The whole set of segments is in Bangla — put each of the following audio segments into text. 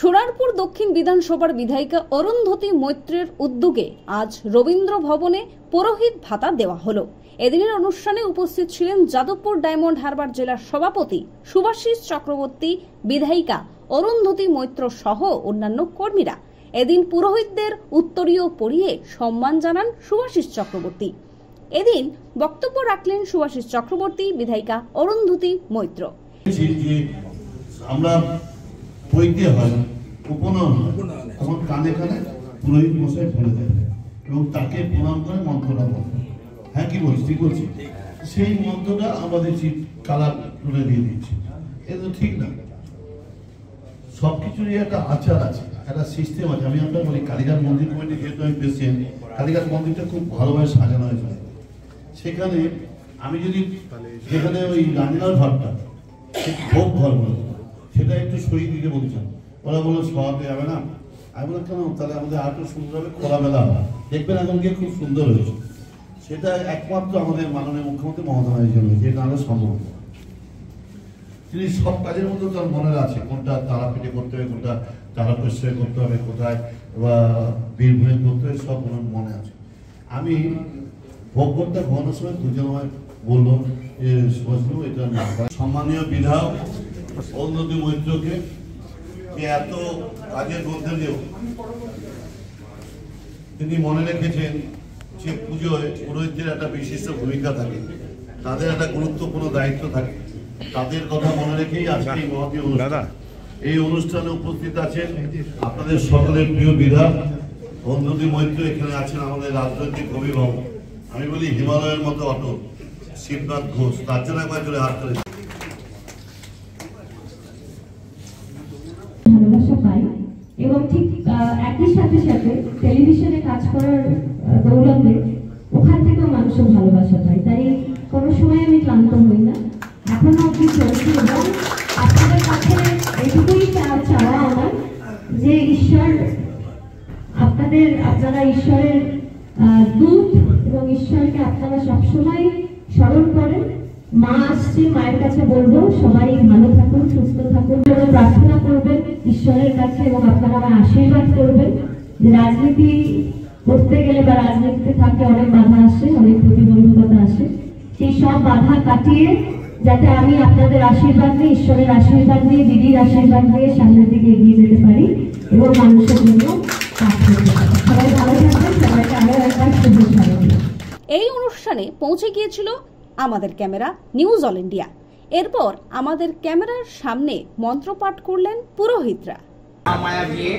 সোনারপুর দক্ষিণ বিধানসভার বিধায়িকা অরুন্ধতী মৈত্রের উদ্যোগে আজ রবীন্দ্র ভবনে পুরোহিত ভাতা দেওয়া হলো। এদিনের অনুষ্ঠানে উপস্থিত ছিলেন যাদবপুর ডায়মন্ড হারবার জেলার সভাপতি শুভাশিস চক্রবর্তী, বিধায়িকা অরুন্ধতী মৈত্র সহ অন্যান্য কর্মীরা। এদিন পুরোহিতদের উত্তরীয় পরিয়ে সম্মান জানান শুভাশিস চক্রবর্তী। এদিন বক্তব্য রাখলেন শুভাশিস চক্রবর্তী, বিধায়িকা অরুন্ধতী মৈত্র। আমরা বইতে হয় উপনয়ন তখন কানে কানে পুরোহিত মশাই বলে দেয় এবং তাকে প্রণাম করে মন্ত্রটা বলে। হ্যাঁ, কি বলছি? ঠিক বলছি? সেই মন্ত্রটা আমাদের কালার তুলে দিয়ে দিয়েছি। এটা তো ঠিক না। সবকিছুরই একটা আচার আছে, একটা সিস্টেম আছে। আমি আপনার বলি, কালীঘাট মন্দির কমিটি যেহেতু আমি প্রেসিডেন্ট, কালীঘাট মন্দিরটা খুব ভালোভাবে সাজানো হয়েছে। সেখানে আমি যদি যেখানে ওই রান্নার ভাবটা ভোগ ঘর বলে সেটা একটু সরিয়ে দিতে বলছেন, ওরা বললো সরাতে যাবে না। আমি বললাম কেন? তাহলে আমাদের আরো সুন্দরভাবে খোলামেলা হয়, দেখবেন এখন গিয়ে খুব সুন্দর হয়েছে। সেটা একমাত্র আমাদের মাননীয় মুখ্যমন্ত্রী মমতা ব্যানার্জির জন্য, যে নাহলে সম্ভব। তিনি সব কাজের মধ্যে তার মনে আছে, কোনটা তারাপীঠে করতে হবে, কোনটা তারাপেশ্বরে করতে হবে, কোথায় বা বীরভূমে করতে হবে, সব ওনার মনে আছে। আমি ভোগটা ঘনানোর সময় দুজন আমায় বললো যে সুভাষবাবু এটা না। সম্মানীয় বিধায়ক অরুন্ধতী মৈত্রকে এত কাজের মধ্যে দিয়েও তিনি মনে রেখেছেন যে পুজোয় পুরোহিতদের একটা বিশিষ্ট ভূমিকা থাকে, তাদের একটা গুরুত্বপূর্ণ দায়িত্ব থাকে। তাদের কথা মনে রেখেই আজকে এই মহতী অনুষ্ঠান। এই অনুষ্ঠানে উপস্থিত আছেন আপনাদের সকলের প্রিয় বিধায়ক অরুন্ধতী মৈত্র। এখানে আছেন আমাদের রাজনৈতিক অভিভাবক, আমি বলি হিমালয়ের মতো অটল শিবনাথ ঘোষ। তার জন্য একবার জোরে হাত করে ভালোবাসা পাই এবং ঠিক একই সাথে সাথে টেলিভিশনে কাজ করার দৌলতে ওখান থেকেও মানুষের ভালোবাসা পাই। তাই কোনো সময় আমি ক্লান্ত হই না, এখনো অব্দি চলছি। এবং আপনাদের কাছে এটুকুই চাওয়া আমার যে ঈশ্বর আপনারা ঈশ্বরের দূত এবং ঈশ্বরকে আপনারা সবসময় স্মরণ করেন। মা আসছে, মায়ের কাছে বলবো সবাই ভালো থাকুন, সুস্থ থাকুন, প্রার্থনা করবেন ঈশ্বরের কাছে এবং আপনারা আমার আশীর্বাদ করবেন। যে রাজনীতি করতে গেলে বা রাজনীতিতে থাকতে অনেক বাধা আসে, অনেক প্রতিবন্ধকতা আসে, সেই সব বাধা কাটিয়ে যাতে আমি আপনাদের আশীর্বাদ নিয়ে, ঈশ্বরের আশীর্বাদ নিয়ে, দিদির আশীর্বাদ নিয়ে সামনের দিকে এগিয়ে যেতে পারি এবং মানুষের জন্য কাজ করতে পারি। সবাই ভালো থাকবেন, সবাইকে আরো একবার শুভেচ্ছা। এই অনুষ্ঠানে পৌঁছে গিয়েছিল আমাদের ক্যামেরা নিউজ অল ইন্ডিয়া। এরপর আমাদের ক্যামেরার সামনে মন্ত্রপাঠ করলেন পুরোহিতরা। মহামায়া দিয়ে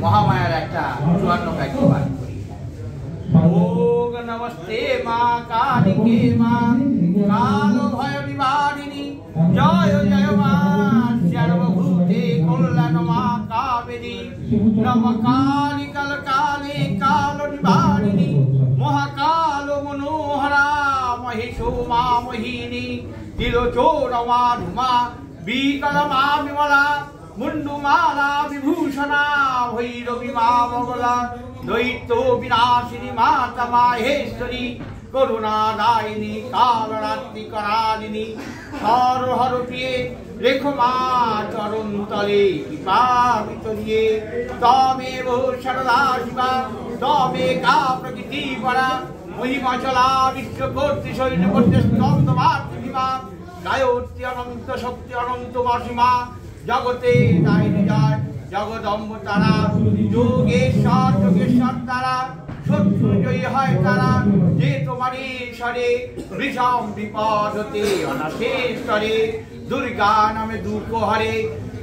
মহামায়ার একটা চুয়ান্ন কাকি পাঠ করি। ওম নমস্তে মা কালিকে মা কাল ভয় নিবারিণী, জয় জয় মা সর্বভূতে কল্যাণ মা কাবেরী, নম কালী কাল কালে কাল নিবারিণী, মহাকাল মনোহরা মহেশো মা মোহিনী, তিলোচোর মা ধুমা বিকল মা বিমলা, মুন্ডুমালা বিভূষণা ভৈরবী মা মঙ্গলা, দৈত্য বিনাশিনী মাতা মাহেশ্বরী, করুণা দায়িনী কালরাত্রি করালিনী, সরহর প্রিয়ে রেখো মা চরণ তলে কৃপা বিতরিয়ে, তমেব সরলা শিবা তমেকা প্রকৃতি পরা, মহিমা চলা বিশ্ব কর্তৃ শৈল কর্তৃ স্কন্দ মাতৃভীমা, গায়ত্রী অনন্ত শক্তি অনন্ত মহিমা, জগতে দায়িনী যায় জগদম্ব তারা, যোগেশ্বর যোগেশ্বর তারা, শত্রু জয়ী হয় তারা, যে তোমার ঈশ্বরে বিষম বিপদ হতে অনাশেষ করে, দুর্গা নামে দুঃখ হরে,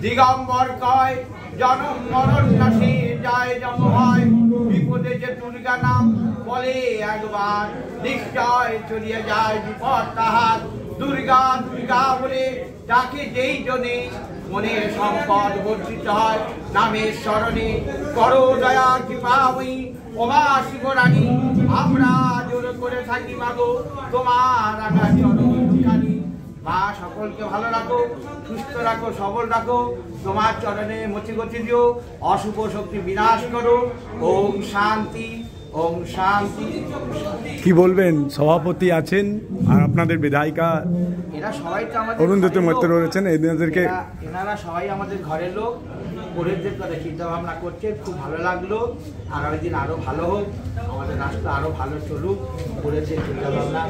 দিগম্বর কয় জনম মরণ নাশে যায় জন্ম হয়, বিপদে যে দুর্গা নাম বলে একবার, নিশ্চয় চলিয়ে যায় বিপদ তাহার, দুর্গা দুর্গা বলে ডাকে যেই জনে, মনের সম্পদ বর্ধিত হয় নামের স্মরণে, করো দয়া কৃপাময়ী ওমা শিবরানী, আমরা জোর করে থাকি মাগো তোমার আগা চরণখানি। মা সকলকে ভালো রাখো, সুস্থ রাখো, সবল রাখো, তোমার চরণে মতি গতি দিও, অশুভ শক্তি বিনাশ করো। ওম শান্তি, ওম শান্তি। কি বলবেন? সভাপতি আছেন আর আপনাদের বিধায়িকা এরা সবাই তো আমাদের অরুন্ধতী মৈত্র রয়েছেন, এনাদেরকে এনারা সবাই আমাদের ঘরের লোক। পরিষদের কথা চিন্তা ভাবনা করছে, খুব ভালো লাগলো। আগামী দিন আরও ভালো হোক, আমাদের রাস্তা আরও ভালো চলুক, পরিষদের চিন্তা ভাবনা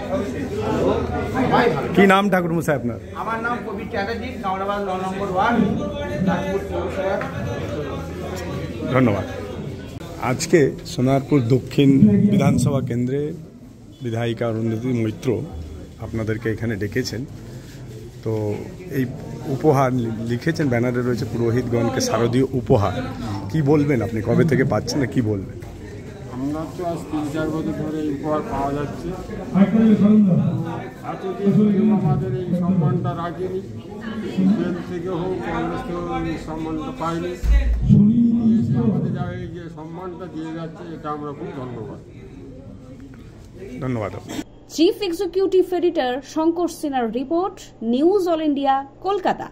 ভালো হোক, সবাই ভালো। কি নাম ঠাকুরমশাই আপনার? আমার নাম কবির চ্যাটার্জি, কামরাবাদ 9 নম্বর ওয়ার্ড, রাজপুর পৌরসভা। ধন্যবাদ। আজকে সোনারপুর দক্ষিণ বিধানসভা কেন্দ্রে বিধায়িকা অরুন্ধতী মৈত্র আপনাদেরকে এখানে ডেকেছেন। তো এই উপহার লিখেছেন, ব্যানারে রয়েছে পুরোহিতগণকে শারদীয় উপহার। কি বলবেন আপনি, কবে থেকে পাচ্ছেন না কি বলবেন? আমরা তো আজ 3-4 বছর ধরে এই উপহার পাওয়া যাচ্ছে। এতদিন কেউ আমাদের এই সম্মানটা রাখেনি, জেল থেকে হোক কংগ্রেস থেকে এই সম্মানটা পাইনি, এসে আমাদের জায়গায় যে সম্মানটা দিয়ে যাচ্ছে, এটা আমরা খুব ধন্যবাদ। ধন্যবাদ। চিফ এক্সিকিউটিভ এডিটর শঙ্কর সিনহার report, news all India, Kolkata.